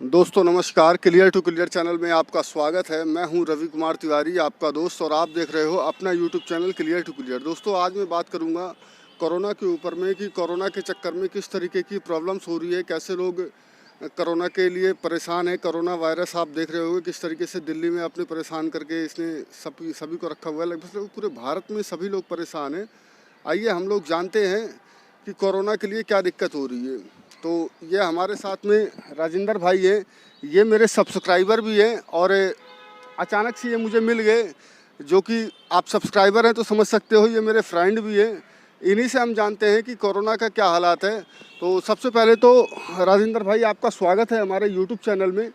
दोस्तों नमस्कार, clear to clear channel में आपका स्वागत है। मैं हूं रवि कुमार तिवारी, आपका दोस्त, और आप देख रहे हो अपना YouTube channel clear to clear. दोस्तों आज मैं बात करूंगा कोरोना के ऊपर में कि कोरोना के चक्कर में किस तरीके की प्रॉब्लम्स हो रही है, कैसे लोग कोरोना के लिए परेशान है। कोरोना वायरस आप देख रहे होंगे किस तरीके से दिल्ली में अपने परेशान करके इसने सभी को रखा हुआ है। लगभग पूरे भारत में सभी लोग परेशान हैं। आइए हम लोग जानते हैं कि कोरोना के लिए क्या दिक्कत हो रही है। तो ये हमारे साथ में राजेंद्र भाई हैं, ये मेरे सब्सक्राइबर भी हैं और अचानक से ये मुझे मिल गए, जो कि आप सब्सक्राइबर हैं तो समझ सकते हो, ये मेरे फ्रेंड भी हैं। इन्हीं से हम जानते हैं कि कोरोना का क्या हालात है। तो सबसे पहले तो राजेंद्र भाई आपका स्वागत है हमारे यूट्यूब चैनल में।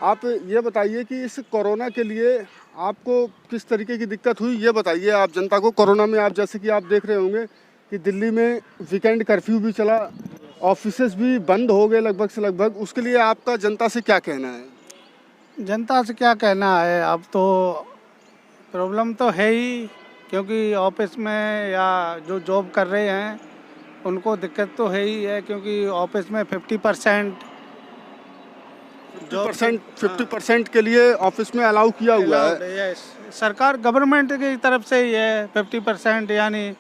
आप ये बताइए कि इस कोरोना के लिए आपको किस तरीके की दिक्कत हुई, ये बताइए आप जनता को। कोरोना में आप जैसे कि आप देख रहे होंगे कि दिल्ली में वीकेंड कर्फ्यू भी चला, ऑफिसेज भी बंद हो गए लगभग से लगभग। उसके लिए आपका जनता से क्या कहना है? जनता से क्या कहना है, अब तो प्रॉब्लम तो है ही, क्योंकि ऑफिस में या जो जॉब कर रहे हैं उनको दिक्कत तो है ही है, क्योंकि ऑफिस में 50% 50% के लिए ऑफिस में अलाउ किया हुआ है। यस, सरकार गवर्नमेंट की तरफ से ही है 50%, यानी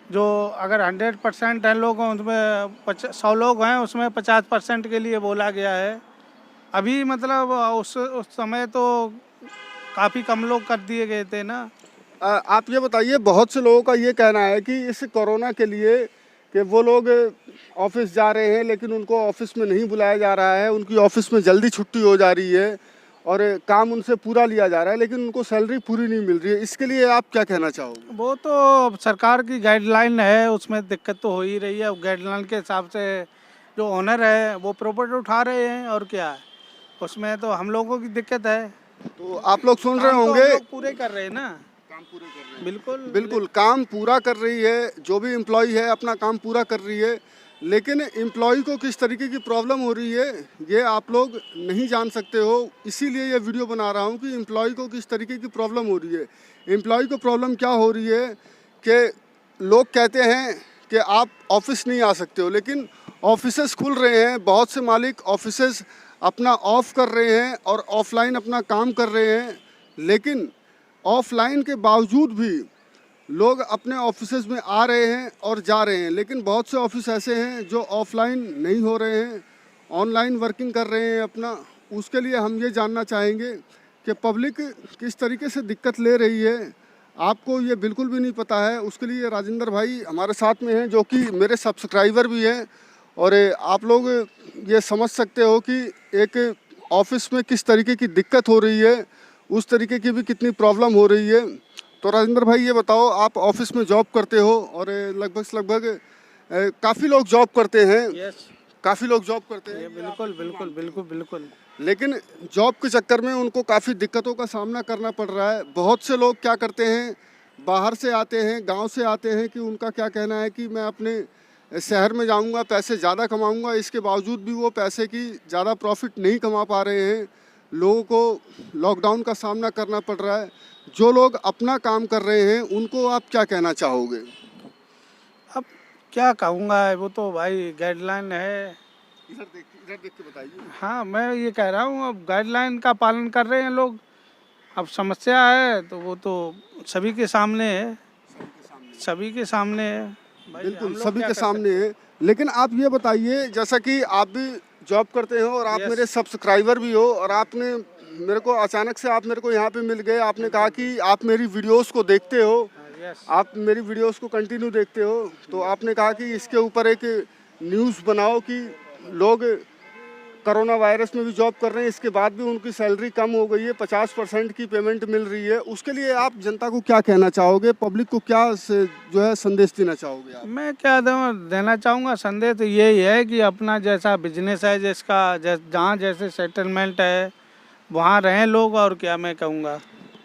जो अगर 100% है लोग उसमें 100 लोग हैं उसमें 50% के लिए बोला गया है। अभी मतलब उस समय तो काफ़ी कम लोग कर दिए गए थे ना। आप ये बताइए, बहुत से लोगों का ये कहना है कि इस कोरोना के लिए कि वो लोग ऑफिस जा रहे हैं लेकिन उनको ऑफिस में नहीं बुलाया जा रहा है, उनकी ऑफिस में जल्दी छुट्टी हो जा रही है और काम उनसे पूरा लिया जा रहा है लेकिन उनको सैलरी पूरी नहीं मिल रही है। इसके लिए आप क्या कहना चाहोगे? वो तो सरकार की गाइडलाइन है, उसमें दिक्कत तो हो ही रही है। गाइडलाइन के हिसाब से जो ओनर है वो प्रॉपर्टी उठा रहे हैं, और क्या है, उसमें तो हम लोगों की दिक्कत है। तो आप लोग सुन रहे काम तो होंगे, हम लोग पूरे कर रहे हैं ना। काम पूरे कर रहे हैं। बिल्कुल बिल्कुल काम पूरा कर रही है, जो भी एम्प्लॉय है अपना काम पूरा कर रही है, लेकिन एम्प्लॉय को किस तरीके की प्रॉब्लम हो रही है ये आप लोग नहीं जान सकते हो। इसीलिए ये वीडियो बना रहा हूँ कि एम्प्लॉय को किस तरीके की प्रॉब्लम हो रही है। एम्प्लॉय को प्रॉब्लम क्या हो रही है कि लोग कहते हैं कि आप ऑफिस नहीं आ सकते हो, लेकिन ऑफिसेस खुल रहे हैं। बहुत से मालिक ऑफिसेस अपना ऑफ कर रहे हैं और ऑफलाइन अपना काम कर रहे हैं, लेकिन ऑफलाइन के बावजूद भी लोग अपने ऑफिसेज में आ रहे हैं और जा रहे हैं। लेकिन बहुत से ऑफिस ऐसे हैं जो ऑफलाइन नहीं हो रहे हैं, ऑनलाइन वर्किंग कर रहे हैं अपना। उसके लिए हम ये जानना चाहेंगे कि पब्लिक किस तरीके से दिक्कत ले रही है। आपको ये बिल्कुल भी नहीं पता है। उसके लिए राजेंद्र भाई हमारे साथ में हैं, जो कि मेरे सब्सक्राइबर भी हैं, और आप लोग ये समझ सकते हो कि एक ऑफिस में किस तरीके की दिक्कत हो रही है, उस तरीके की भी कितनी प्रॉब्लम हो रही है। तो राजेंद्र भाई ये बताओ, आप ऑफिस में जॉब करते हो और लगभग से लगभग काफ़ी लोग जॉब करते हैं। यस, काफ़ी लोग जॉब करते हैं। बिल्कुल बिल्कुल बिल्कुल बिल्कुल। लेकिन जॉब के चक्कर में उनको काफ़ी दिक्कतों का सामना करना पड़ रहा है। बहुत से लोग क्या करते हैं, बाहर से आते हैं, गांव से आते हैं, कि उनका क्या कहना है कि मैं अपने शहर में जाऊंगा, पैसे ज़्यादा कमाऊंगा। इसके बावजूद भी वो पैसे की ज़्यादा प्रॉफिट नहीं कमा पा रहे हैं। लोगों को लॉकडाउन का सामना करना पड़ रहा है। जो लोग अपना काम कर रहे हैं उनको आप क्या कहना चाहोगे? अब क्या कहूँगा, वो तो भाई गाइडलाइन है। इधर देख के बताइए। हाँ, मैं ये कह रहा हूँ, अब गाइडलाइन का पालन कर रहे हैं लोग। अब समस्या है तो वो तो सभी के सामने है, सभी के सामने है भाई। बिल्कुल सभी के सामने है। लेकिन आप ये बताइए, जैसा कि आप भी जॉब करते हो और आप मेरे सब्सक्राइबर भी हो, और आपने मेरे को अचानक से आप मेरे को यहाँ पे मिल गए। आपने कहा कि आप मेरी वीडियोस को देखते हो, आप मेरी वीडियोस को कंटिन्यू देखते हो, तो आपने कहा कि इसके ऊपर एक न्यूज़ बनाओ कि लोग कोरोना वायरस में भी जॉब कर रहे हैं, इसके बाद भी उनकी सैलरी कम हो गई है, 50% की पेमेंट मिल रही है। उसके लिए आप जनता को क्या कहना चाहोगे, पब्लिक को क्या जो है संदेश देना चाहोगे आप? मैं क्या देना चाहूँगा, संदेश तो यही है कि अपना जैसा बिजनेस है, जिसका जहाँ जैसे सेटलमेंट है वहाँ रहें लोग। और क्या मैं कहूँगा,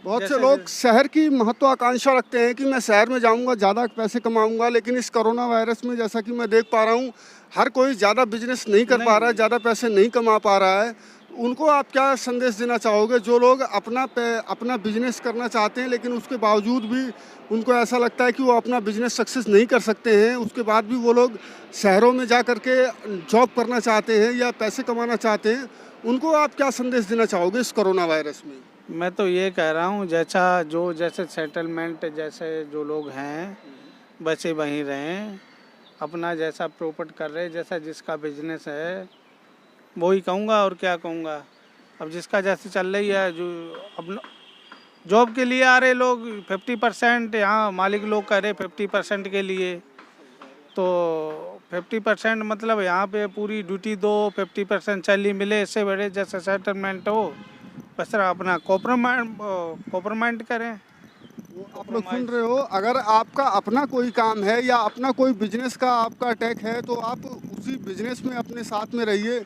बहुत से लोग शहर की महत्वाकांक्षा रखते हैं कि मैं शहर में जाऊंगा, ज़्यादा पैसे कमाऊंगा, लेकिन इस कोरोना वायरस में जैसा कि मैं देख पा रहा हूं, हर कोई ज़्यादा बिजनेस नहीं कर पा रहा है, ज़्यादा पैसे नहीं कमा पा रहा है। उनको आप क्या संदेश देना चाहोगे, जो लोग अपना बिजनेस करना चाहते हैं लेकिन उसके बावजूद भी उनको ऐसा लगता है कि वो अपना बिजनेस सक्सेस नहीं कर सकते हैं, उसके बाद भी वो लोग शहरों में जा कर के जॉब करना चाहते हैं या पैसे कमाना चाहते हैं, उनको आप क्या संदेश देना चाहोगे इस कोरोना वायरस में? मैं तो ये कह रहा हूँ जैसे सेटलमेंट जैसे जो लोग हैं वैसे वहीं रहें, अपना जैसा प्रॉपर्ट कर रहे, जैसा जिसका बिजनेस है वो ही कहूँगा और क्या कहूँगा। अब जिसका जैसे चल रही है, जो अपना जॉब के लिए आ रहे लोग 50%, यहाँ मालिक लोग कह रहे 50% के लिए, तो 50% मतलब यहाँ पे पूरी ड्यूटी दो, 50% सैलरी मिले, इससे बड़े जैसे सेटलमेंट हो बस तरह अपना कॉपरमेंट करें। वो आप लोग सुन रहे हो, अगर आपका अपना कोई काम है या अपना कोई बिजनेस का आपका अटैक है तो आप उसी बिजनेस में अपने साथ में रहिए।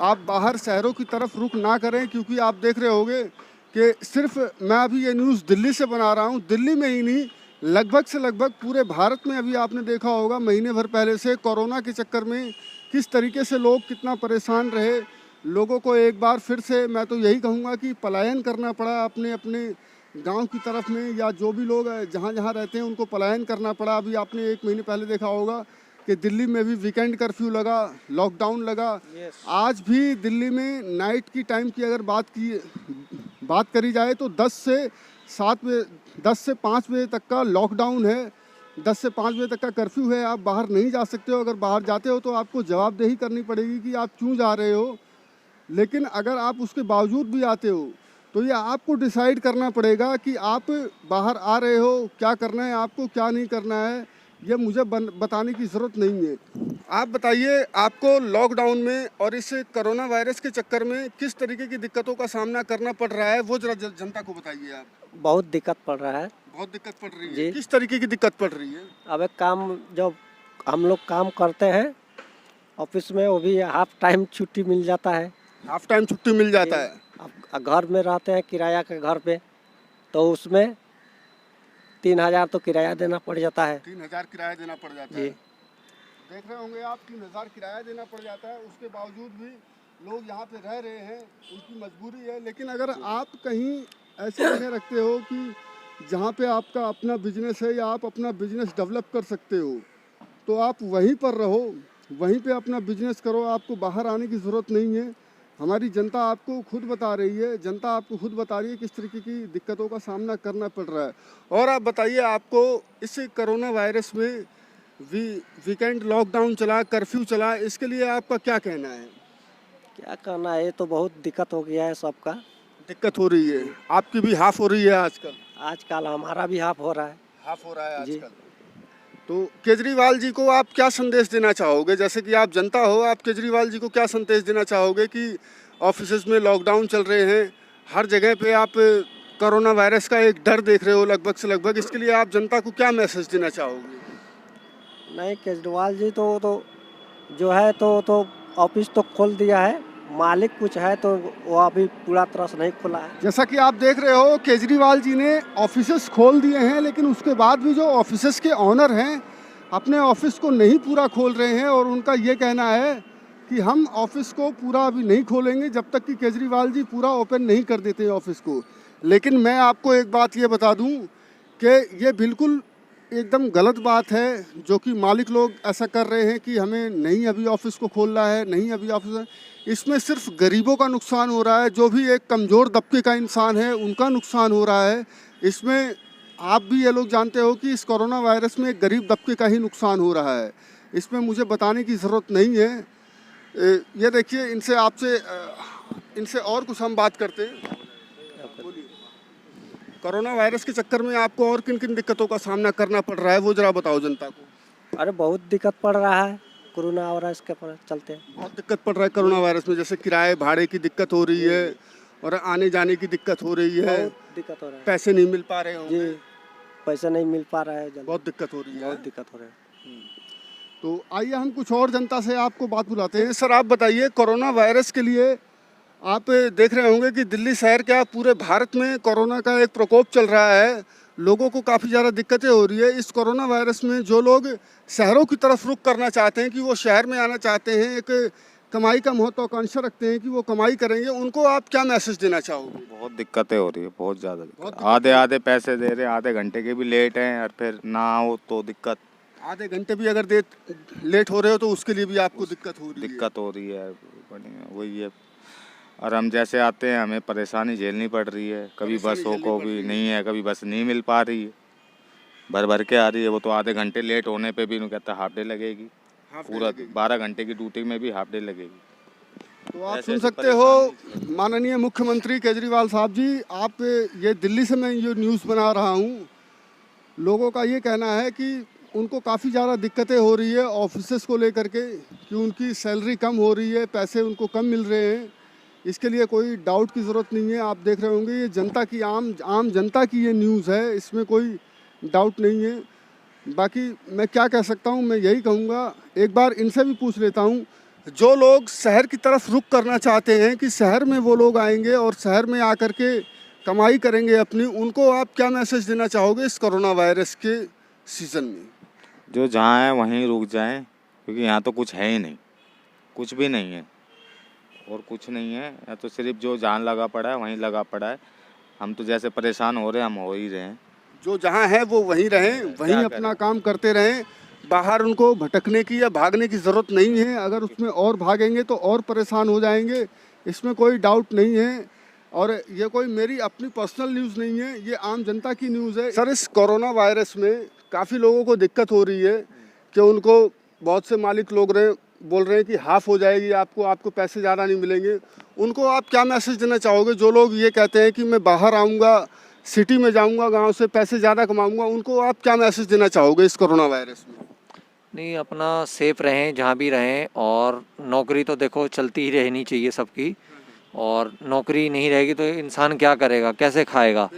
आप बाहर शहरों की तरफ रुख ना करें, क्योंकि आप देख रहे होंगे कि सिर्फ मैं अभी ये न्यूज़ दिल्ली से बना रहा हूँ, दिल्ली में ही नहीं लगभग से लगभग पूरे भारत में अभी आपने देखा होगा महीने भर पहले से कोरोना के चक्कर में किस तरीके से लोग कितना परेशान रहे। लोगों को एक बार फिर से मैं तो यही कहूँगा कि पलायन करना पड़ा अपने अपने गांव की तरफ में, या जो भी लोग जहाँ जहाँ रहते हैं उनको पलायन करना पड़ा। अभी आपने 1 महीने पहले देखा होगा कि दिल्ली में भी वीकेंड कर्फ्यू लगा, लॉकडाउन लगा। आज भी दिल्ली में नाइट की टाइम की अगर बात करी जाए तो 10 से 5 बजे तक का लॉकडाउन है, 10 से 5 बजे तक का कर्फ्यू है। आप बाहर नहीं जा सकते हो, अगर बाहर जाते हो तो आपको जवाबदेही करनी पड़ेगी कि आप क्यों जा रहे हो। लेकिन अगर आप उसके बावजूद भी आते हो तो ये आपको डिसाइड करना पड़ेगा कि आप बाहर आ रहे हो, क्या करना है आपको, क्या नहीं करना है, ये मुझे बताने की ज़रूरत नहीं है। आप बताइए, आपको लॉकडाउन में और इस कोरोना वायरस के चक्कर में किस तरीके की दिक्कतों का सामना करना पड़ रहा है, वो जरा जनता को बताइए आप। बहुत दिक्कत पड़ रहा है। बहुत दिक्कत पड़ रही है जी। किस तरीके की दिक्कत पड़ रही है? अब एक काम, जब हम लोग काम करते हैं ऑफिस में, वो भी हाफ टाइम छुट्टी मिल जाता है। हाफ टाइम छुट्टी मिल जाता है। अब घर में रहते हैं किराया के घर पे, तो उसमें 3000 तो किराया देना पड़ जाता है। 3000 किराया देना पड़ जाता है। देख रहे होंगे आप, 3000 किराया देना पड़ जाता है। उसके बावजूद भी लोग यहाँ पे रह रहे हैं, उनकी मजबूरी है। लेकिन अगर आप कहीं ऐसे जगह रखते हो कि जहाँ पे आपका अपना बिजनेस है या आप अपना बिजनेस डेवलप कर सकते हो, तो आप वहीं पर रहो, वहीं पे अपना बिजनेस करो। आपको बाहर आने की ज़रूरत नहीं है। हमारी जनता आपको खुद बता रही है, जनता आपको खुद बता रही है किस तरीके की दिक्कतों का सामना करना पड़ रहा है। और आप बताइए, आपको इस कोरोना वायरस में वीकेंड लॉकडाउन चला, कर्फ्यू चला, इसके लिए आपका क्या कहना है? क्या कहना है, ये तो बहुत दिक्कत हो गया है सबका। दिक्कत हो रही है, आपकी भी हाफ हो रही है आजकल? आजकल हमारा भी हाफ हो रहा है। हाफ हो रहा है जी। आजकल। तो केजरीवाल जी को आप क्या संदेश देना चाहोगे? जैसे कि आप जनता हो, आप केजरीवाल जी को क्या संदेश देना चाहोगे कि ऑफिसेज में लॉकडाउन चल रहे हैं, हर जगह पे आप कोरोना वायरस का एक डर देख रहे हो लगभग से लगभग, इसके लिए आप जनता को क्या मैसेज देना चाहोगे? नहीं, केजरीवाल जी तो जो है तो ऑफिस तो खोल दिया है, मालिक कुछ है तो वो अभी पूरा तरह से नहीं खुला है। जैसा कि आप देख रहे हो, केजरीवाल जी ने ऑफिसेस खोल दिए हैं, लेकिन उसके बाद भी जो ऑफिसेस के ऑनर हैं अपने ऑफिस को नहीं पूरा खोल रहे हैं। और उनका ये कहना है कि हम ऑफिस को पूरा अभी नहीं खोलेंगे जब तक कि केजरीवाल जी पूरा ओपन नहीं कर देते ऑफिस को। लेकिन मैं आपको एक बात ये बता दूं कि ये बिल्कुल एकदम गलत बात है जो कि मालिक लोग ऐसा कर रहे हैं कि हमें नहीं अभी ऑफिस को खोलना है, नहीं अभी ऑफिस। इसमें सिर्फ गरीबों का नुकसान हो रहा है, जो भी एक कमज़ोर तबके का इंसान है उनका नुकसान हो रहा है। इसमें आप भी ये लोग जानते हो कि इस कोरोना वायरस में एक गरीब तबके का ही नुकसान हो रहा है। इसमें मुझे बताने की ज़रूरत नहीं है। ये देखिए, इनसे और कुछ हम बात करते हैं। बोलिए, कोरोना वायरस के चक्कर में आपको और किन किन दिक्कतों का सामना करना पड़ रहा है, वो ज़रा बताओ जनता को। अरे बहुत दिक्कत पड़ रहा है कोरोना वायरस के चलते। बहुत दिक्कत पड़ रहा है कोरोना वायरस में, जैसे किराए भाड़े की दिक्कत हो रही है और आने जाने की दिक्कत हो रही है। बहुत दिक्कत हो रहा है। पैसे नहीं मिल पा रहे होंगे। जी, पैसे नहीं मिल पा रहा है जल्दी। बहुत दिक्कत हो रही है। बहुत दिक्कत हो रहा है। तो आइए हम कुछ और जनता से आपको बात बुलाते हैं। सर, आप बताइए, कोरोना वायरस के लिए आप देख रहे होंगे कि दिल्ली शहर क्या पूरे भारत में कोरोना का एक प्रकोप चल रहा है। लोगों को काफ़ी ज़्यादा दिक्कतें हो रही है इस कोरोना वायरस में। जो लोग शहरों की तरफ रुख करना चाहते हैं, कि वो शहर में आना चाहते हैं, एक कमाई का महत्वाकांक्षा रखते हैं कि वो कमाई करेंगे, उनको आप क्या मैसेज देना चाहोगे? बहुत दिक्कतें हो रही है, बहुत ज़्यादा। आधे पैसे दे रहे हैं, आधे घंटे के भी लेट हैं, और फिर ना हो तो दिक्कत। आधे घंटे भी अगर लेट हो रहे हो तो उसके लिए भी आपको दिक्कत हो रही है। दिक्कत हो रही है, वही है। और हम जैसे आते हैं हमें परेशानी झेलनी पड़ रही है। कभी बसों को भी नहीं है, कभी बस नहीं मिल पा रही है, भर भर के आ रही है। वो तो आधे घंटे लेट होने पे भी उन्हें कहता है हाफ डे लगेगी, पूरा 12 घंटे की ड्यूटी में भी हाफ डे लगेगी। तो आप ऐसे सुन ऐसे सकते हो माननीय मुख्यमंत्री केजरीवाल साहब जी, आप ये दिल्ली से मैं ये न्यूज़ बना रहा हूँ। लोगों का ये कहना है कि उनको काफ़ी ज़्यादा दिक्कतें हो रही है ऑफिसेस को लेकर के, कि उनकी सैलरी कम हो रही है, पैसे उनको कम मिल रहे हैं। इसके लिए कोई डाउट की ज़रूरत नहीं है। आप देख रहे होंगे ये जनता की आम जनता की ये न्यूज़ है, इसमें कोई डाउट नहीं है। बाकी मैं क्या कह सकता हूँ, मैं यही कहूँगा, एक बार इनसे भी पूछ लेता हूँ, जो लोग शहर की तरफ रुख करना चाहते हैं कि शहर में वो लोग आएंगे और शहर में आकर के कमाई करेंगे अपनी, उनको आप क्या मैसेज देना चाहोगे इस कोरोना वायरस के सीज़न में? जो जहाँ है वहीं रुक जाएं, क्योंकि यहाँ तो कुछ है ही नहीं, कुछ भी नहीं है और कुछ नहीं है। या तो सिर्फ जो जहाँ लगा पड़ा है वहीं लगा पड़ा है। हम तो जैसे परेशान हो रहे हैं, हम हो ही रहे हैं। जो जहाँ है वो वहीं रहें, वहीं अपना काम करते रहें। बाहर उनको भटकने की या भागने की ज़रूरत नहीं है। अगर उसमें और भागेंगे तो और परेशान हो जाएंगे, इसमें कोई डाउट नहीं है। और ये कोई मेरी अपनी पर्सनल न्यूज़ नहीं है, ये आम जनता की न्यूज़ है। सर, इस कोरोना वायरस में काफ़ी लोगों को दिक्कत हो रही है कि उनको बहुत से मालिक लोग बोल रहे हैं कि हाफ़ हो जाएगी, आपको पैसे ज़्यादा नहीं मिलेंगे। उनको आप क्या मैसेज देना चाहोगे? जो लोग ये कहते हैं कि मैं बाहर आऊँगा, सिटी में जाऊँगा, गाँव से पैसे ज़्यादा कमाऊँगा, उनको आप क्या मैसेज देना चाहोगे इस कोरोना वायरस में? नहीं, अपना सेफ रहें जहाँ भी रहें। और नौकरी तो देखो चलती ही रहनी चाहिए सबकी, और नौकरी नहीं रहेगी तो इंसान क्या करेगा, कैसे खाएगा।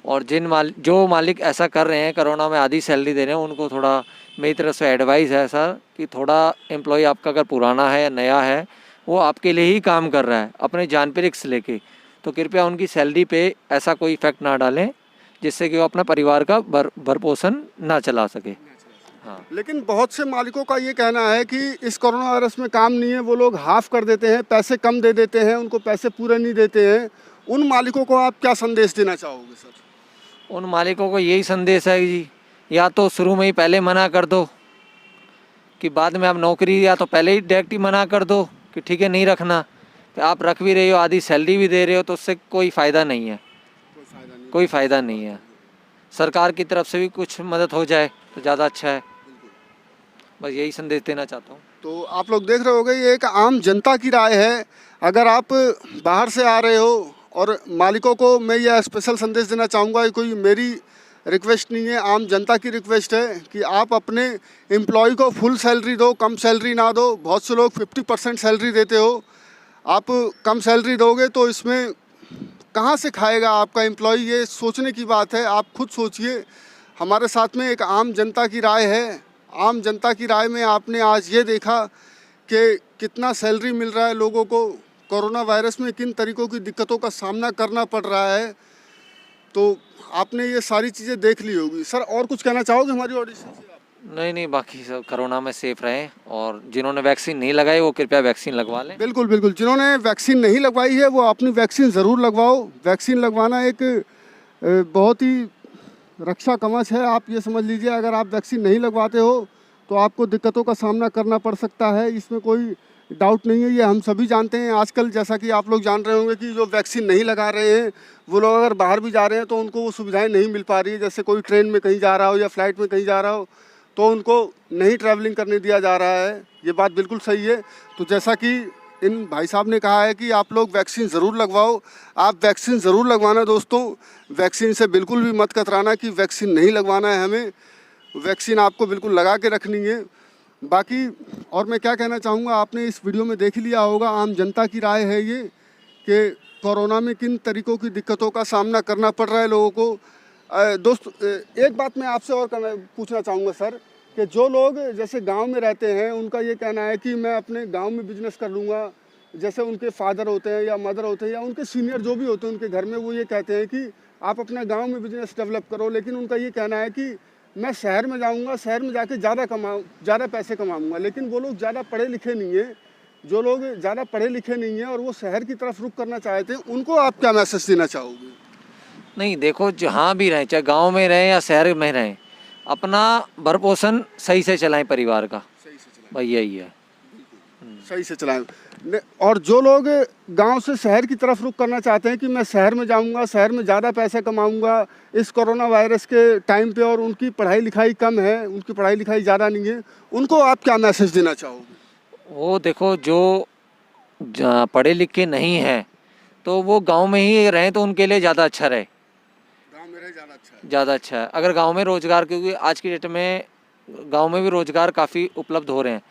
और जो मालिक ऐसा कर रहे हैं, कोरोना में आधी सैलरी दे रहे हैं, उनको थोड़ा मेरी तरफ से एडवाइस है सर कि थोड़ा एम्प्लॉय आपका अगर पुराना है या नया है, वो आपके लिए ही काम कर रहा है अपने जान पे रिस्क लेके, तो कृपया उनकी सैलरी पे ऐसा कोई इफेक्ट ना डालें जिससे कि वो अपना परिवार का भरपोषण ना चला सके। हाँ। लेकिन बहुत से मालिकों का ये कहना है कि इस कोरोना वायरस में काम नहीं है, वो लोग हाफ कर देते हैं, पैसे कम दे देते हैं, उनको पैसे पूरे नहीं देते हैं। उन मालिकों को आप क्या संदेश देना चाहोगे सर? उन मालिकों को यही संदेश है जी, या तो शुरू में ही पहले मना कर दो कि बाद में आप नौकरी, या तो पहले ही डायरेक्ट ही मना कर दो कि ठीक है नहीं रखना। तो आप रख भी रहे हो, आधी सैलरी भी दे रहे हो, तो उससे कोई फ़ायदा नहीं है, कोई फ़ायदा नहीं है। सरकार की तरफ से भी कुछ मदद हो जाए तो ज़्यादा अच्छा है। बस यही संदेश देना चाहता हूँ। तो आप लोग देख रहे होंगे, ये एक आम जनता की राय है। अगर आप बाहर से आ रहे हो, और मालिकों को मैं यह स्पेशल संदेश देना चाहूँगा, कोई मेरी रिक्वेस्ट नहीं है, आम जनता की रिक्वेस्ट है कि आप अपने एम्प्लॉय को फुल सैलरी दो, कम सैलरी ना दो। बहुत से लोग 50% सैलरी देते हो, आप कम सैलरी दोगे तो इसमें कहाँ से खाएगा आपका एम्प्लॉय? ये सोचने की बात है, आप खुद सोचिए। हमारे साथ में एक आम जनता की राय है। आम जनता की राय में आपने आज ये देखा कि कितना सैलरी मिल रहा है लोगों को, कोरोना वायरस में किन तरीक़ों की दिक्कतों का सामना करना पड़ रहा है। तो आपने ये सारी चीज़ें देख ली होगी। सर, और कुछ कहना चाहोगे हमारी ऑडियंस से? नहीं, बाकी सब कोरोना में सेफ रहें, और जिन्होंने वैक्सीन नहीं लगाई वो कृपया वैक्सीन लगवा लें। बिल्कुल बिल्कुल, जिन्होंने वैक्सीन नहीं लगवाई है वो अपनी वैक्सीन ज़रूर लगवाओ। वैक्सीन लगवाना एक बहुत ही रक्षा कवच है। आप ये समझ लीजिए, अगर आप वैक्सीन नहीं लगवाते हो तो आपको दिक्कतों का सामना करना पड़ सकता है, इसमें कोई डाउट नहीं है। ये हम सभी जानते हैं। आजकल जैसा कि आप लोग जान रहे होंगे कि जो वैक्सीन नहीं लगा रहे हैं वो लोग अगर बाहर भी जा रहे हैं तो उनको वो सुविधाएं नहीं मिल पा रही है। जैसे कोई ट्रेन में कहीं जा रहा हो या फ्लाइट में कहीं जा रहा हो तो उनको नहीं ट्रैवलिंग करने दिया जा रहा है। ये बात बिल्कुल सही है। तो जैसा कि इन भाई साहब ने कहा है कि आप लोग वैक्सीन ज़रूर लगवाओ। आप वैक्सीन ज़रूर लगवाना दोस्तों, वैक्सीन से बिल्कुल भी मत कतराना कि वैक्सीन नहीं लगवाना है हमें। वैक्सीन आपको बिल्कुल लगा के रखनी है। बाकी और मैं क्या कहना चाहूँगा, आपने इस वीडियो में देख लिया होगा, आम जनता की राय है ये कि कोरोना में किन तरीक़ों की दिक्कतों का सामना करना पड़ रहा है लोगों को। दोस्त, एक बात मैं आपसे और पूछना चाहूँगा सर, कि जो लोग जैसे गांव में रहते हैं उनका ये कहना है कि मैं अपने गांव में बिजनेस कर लूँगा। जैसे उनके फादर होते हैं या मदर होते हैं या उनके सीनियर जो भी होते हैं उनके घर में, वो ये कहते हैं कि आप अपना गांव में बिजनेस डेवलप करो। लेकिन उनका ये कहना है कि मैं शहर में जाऊंगा, शहर में जाके ज़्यादा पैसे कमाऊंगा। लेकिन वो लोग ज़्यादा पढ़े लिखे नहीं हैं। जो लोग ज़्यादा पढ़े लिखे नहीं हैं और वो शहर की तरफ रुख करना चाहते हैं, उनको आप क्या मैसेज देना चाहोगे? नहीं, देखो जहाँ भी रहें, चाहे गांव में रहें या शहर में रहें, अपना भरपोषण सही से चलाएं परिवार का। भाई यही है। सही से चलाएं। और जो लोग गांव से शहर की तरफ रुख करना चाहते हैं कि मैं शहर में जाऊंगा, शहर में ज़्यादा पैसे कमाऊंगा इस कोरोना वायरस के टाइम पे, और उनकी पढ़ाई लिखाई कम है, उनकी पढ़ाई लिखाई ज़्यादा नहीं है, उनको आप क्या मैसेज देना चाहोगे? वो देखो जो पढ़े लिखे नहीं हैं तो वो गांव में ही रहें तो उनके लिए ज़्यादा अच्छा रहे। गांव में रहे ज़्यादा अच्छा है। ज़्यादा अच्छा है अगर गांव में रोज़गार, क्योंकि आज की डेट में गांव में भी रोज़गार काफ़ी उपलब्ध हो रहे हैं।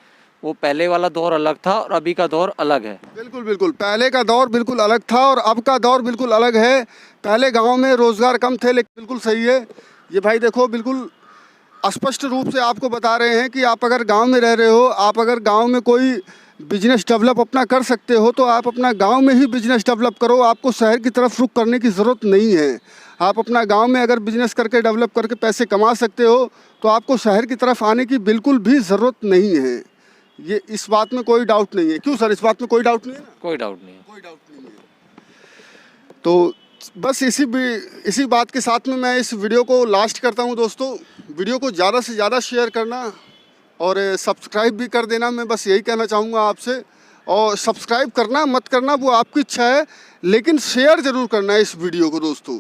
वो पहले वाला दौर अलग था और अभी का दौर अलग है। बिल्कुल बिल्कुल, पहले का दौर बिल्कुल अलग था और अब का दौर बिल्कुल अलग है। पहले गांव में रोज़गार कम थे, लेकिन बिल्कुल सही है ये भाई। देखो बिल्कुल स्पष्ट रूप से आपको बता रहे हैं कि आप अगर गांव में रह रहे हो, आप अगर गांव में कोई बिजनेस डेवलप अपना कर सकते हो तो आप अपना गांव में ही बिजनेस डेवलप करो। आपको शहर की तरफ रुख करने की ज़रूरत नहीं है। आप अपना गांव में अगर बिजनेस करके डेवलप करके पैसे कमा सकते हो तो आपको शहर की तरफ आने की बिल्कुल भी ज़रूरत नहीं है। ये इस बात में कोई डाउट नहीं है। क्यों सर, इस बात में कोई डाउट नहीं है ना? कोई डाउट नहीं है। कोई डाउट नहीं है। तो बस इसी बात के साथ में मैं इस वीडियो को लास्ट करता हूं दोस्तों। वीडियो को ज़्यादा से ज़्यादा शेयर करना और सब्सक्राइब भी कर देना, मैं बस यही कहना चाहूँगा आपसे। और सब्सक्राइब करना मत करना वो आपकी इच्छा है, लेकिन शेयर ज़रूर करना है इस वीडियो को दोस्तों।